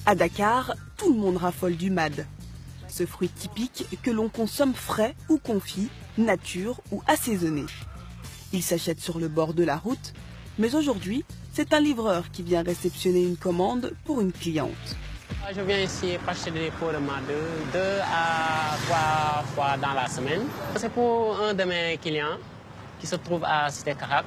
À Dakar, tout le monde raffole du mad. Ce fruit typique que l'on consomme frais ou confit, nature ou assaisonné. Il s'achète sur le bord de la route, mais aujourd'hui, c'est un livreur qui vient réceptionner une commande pour une cliente. Je viens ici pour acheter des pots de mad 2 à 3 fois dans la semaine. C'est pour un de mes clients qui se trouve à Cité Carac.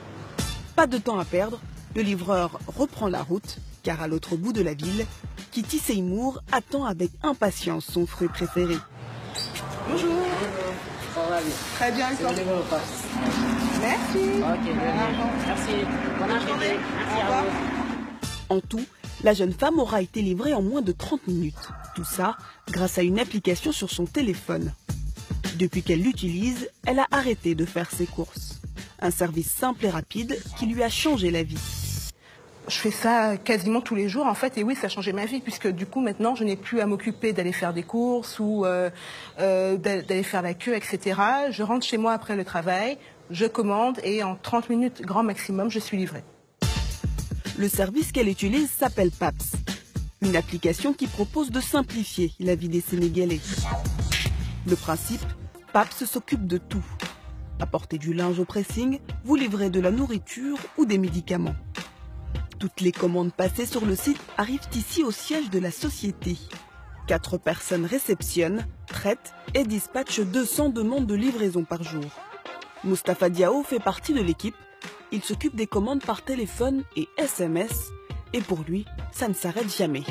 Pas de temps à perdre, le livreur reprend la route, car à l'autre bout de la ville, Kitty Seymour attend avec impatience son fruit préféré. Bonjour. Ça va bien. Très bien, et toi? Merci. Ok, merci. Bon appétit. Merci à vous. En tout, la jeune femme aura été livrée en moins de 30 minutes. Tout ça grâce à une application sur son téléphone. Depuis qu'elle l'utilise, elle a arrêté de faire ses courses. Un service simple et rapide qui lui a changé la vie. Je fais ça quasiment tous les jours en fait, et oui, ça a changé ma vie puisque du coup maintenant je n'ai plus à m'occuper d'aller faire des courses ou d'aller faire la queue, etc. Je rentre chez moi après le travail, je commande et en 30 minutes grand maximum je suis livrée. Le service qu'elle utilise s'appelle PAPS, une application qui propose de simplifier la vie des Sénégalais. Le principe, PAPS s'occupe de tout. Apportez du linge au pressing, vous livrez de la nourriture ou des médicaments. Toutes les commandes passées sur le site arrivent ici au siège de la société. 4 personnes réceptionnent, traitent et dispatchent 200 demandes de livraison par jour. Moustapha Diao fait partie de l'équipe. Il s'occupe des commandes par téléphone et SMS. Et pour lui, ça ne s'arrête jamais.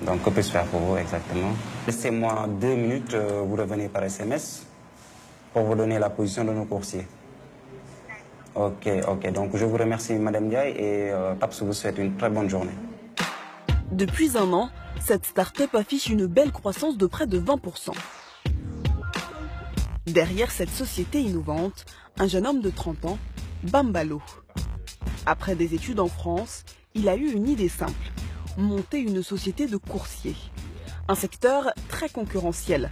Donc, que peux-je faire pour vous exactement? Laissez-moi 2 minutes, vous revenez par SMS pour vous donner la position de nos coursiers. Ok. Donc, je vous remercie, Madame Diaye, et PAPS vous souhaite une très bonne journée. Depuis un an, cette start-up affiche une belle croissance de près de 20%. Derrière cette société innovante, un jeune homme de 30 ans, Bambalo. Après des études en France, il a eu une idée simple, monter une société de coursiers. Un secteur très concurrentiel.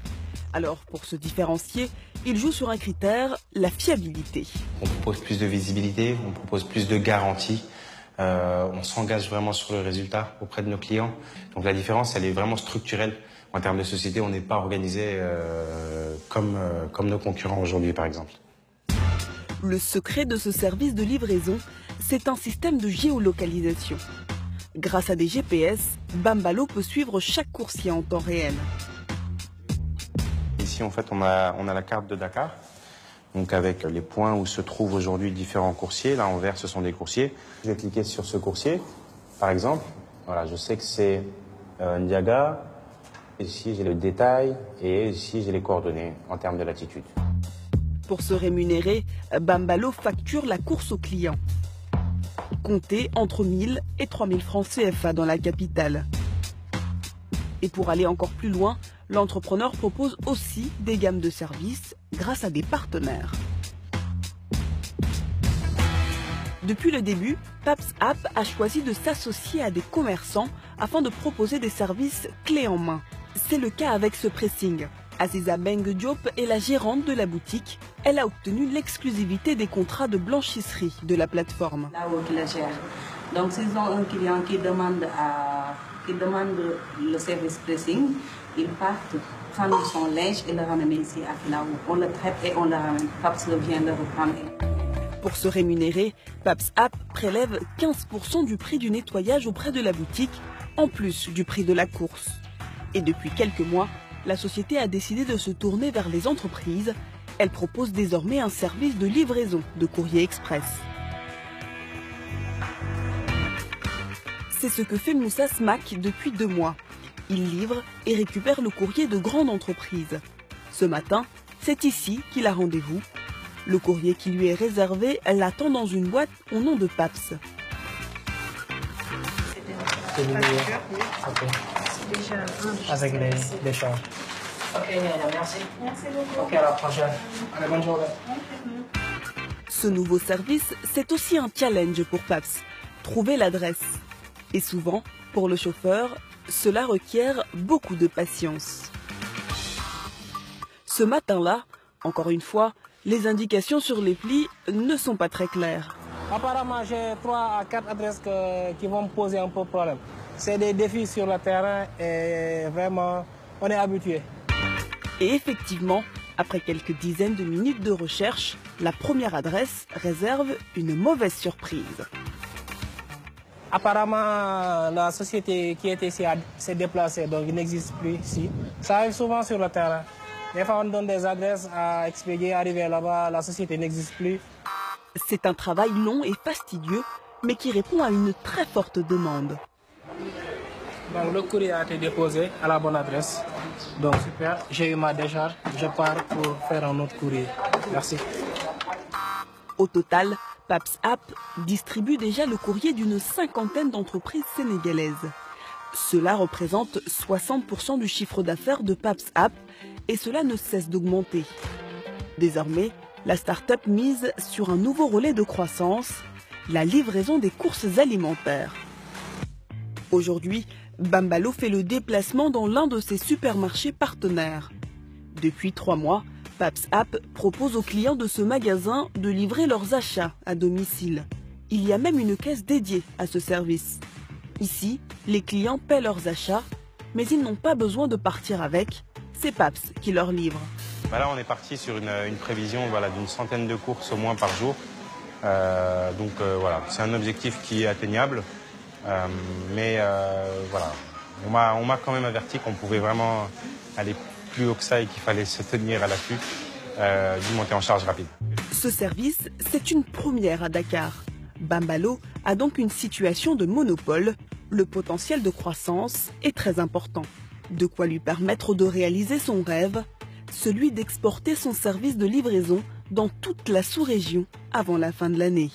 Alors, pour se différencier, il joue sur un critère, la fiabilité. On propose plus de visibilité, on propose plus de garanties. On s'engage vraiment sur le résultat auprès de nos clients. Donc la différence, elle est vraiment structurelle. En termes de société, on n'est pas organisé comme nos concurrents aujourd'hui, par exemple. Le secret de ce service de livraison, c'est un système de géolocalisation. Grâce à des GPS, Bambalo peut suivre chaque coursier en temps réel. Ici, en fait, on a la carte de Dakar, donc avec les points où se trouvent aujourd'hui différents coursiers. Là, en vert, ce sont des coursiers. Je vais cliquer sur ce coursier, par exemple. Voilà, je sais que c'est Ndiaga. Ici, j'ai le détail et ici, j'ai les coordonnées en termes de latitude. Pour se rémunérer, Bambalo facture la course au client. Comptez entre 1000 et 3000 francs CFA dans la capitale. Et pour aller encore plus loin, l'entrepreneur propose aussi des gammes de services grâce à des partenaires. Depuis le début, PAPS App a choisi de s'associer à des commerçants afin de proposer des services clés en main. C'est le cas avec ce pressing. Aziza Beng Diop est la gérante de la boutique. Elle a obtenu l'exclusivité des contrats de blanchisserie de la plateforme. Là où il la gère. Donc s'ils ont un client qui demande le service pressing, ils partent prendre son linge et le ramener ici à Filaou. On le traite et on le ramène. PAPS vient le reprendre. Pour se rémunérer, PAPS App prélève 15% du prix du nettoyage auprès de la boutique, en plus du prix de la course. Et depuis quelques mois, la société a décidé de se tourner vers les entreprises. Elle propose désormais un service de livraison de courrier express. C'est ce que fait Moussa Smack depuis 2 mois. Il livre et récupère le courrier de grandes entreprises. Ce matin, c'est ici qu'il a rendez-vous. Le courrier qui lui est réservé l'attend dans une boîte au nom de PAPS. Avec les charges. Ok, merci. Merci beaucoup. Ok, à la prochaine. Allez, bonne journée. Ce nouveau service, c'est aussi un challenge pour PAPS. Trouver l'adresse. Et souvent, pour le chauffeur, cela requiert beaucoup de patience. Ce matin-là, encore une fois, les indications sur les plis ne sont pas très claires. Apparemment, j'ai 3 à 4 adresses qui vont me poser un peu de problème. C'est des défis sur le terrain et vraiment, on est habitué. Et effectivement, après quelques dizaines de minutes de recherche, la première adresse réserve une mauvaise surprise. Apparemment, la société qui était ici s'est déplacée, donc il n'existe plus ici. Ça arrive souvent sur le terrain. Des fois, on donne des adresses à expédier, arriver là-bas, la société n'existe plus. C'est un travail long et fastidieux, mais qui répond à une très forte demande. Donc, le courrier a été déposé à la bonne adresse. Donc super, j'ai eu ma décharge, je pars pour faire un autre courrier. Merci. Au total, PAPS App distribue déjà le courrier d'une 50aine d'entreprises sénégalaises. Cela représente 60% du chiffre d'affaires de PAPS App et cela ne cesse d'augmenter. Désormais, la start-up mise sur un nouveau relais de croissance, la livraison des courses alimentaires. Aujourd'hui, Bambalo fait le déplacement dans l'un de ses supermarchés partenaires. Depuis 3 mois, PAPS App propose aux clients de ce magasin de livrer leurs achats à domicile. Il y a même une caisse dédiée à ce service. Ici, les clients paient leurs achats, mais ils n'ont pas besoin de partir avec. C'est PAPS qui leur livre. Là, on est parti sur une prévision d'une centaine de courses au moins par jour. Voilà, c'est un objectif qui est atteignable. Voilà, on m'a quand même averti qu'on pouvait vraiment aller plus haut que ça et qu'il fallait se tenir à l'affût d'une montée en charge rapide. Ce service, c'est une première à Dakar. Bambalo a donc une situation de monopole. Le potentiel de croissance est très important. De quoi lui permettre de réaliser son rêve, celui d'exporter son service de livraison dans toute la sous-région avant la fin de l'année.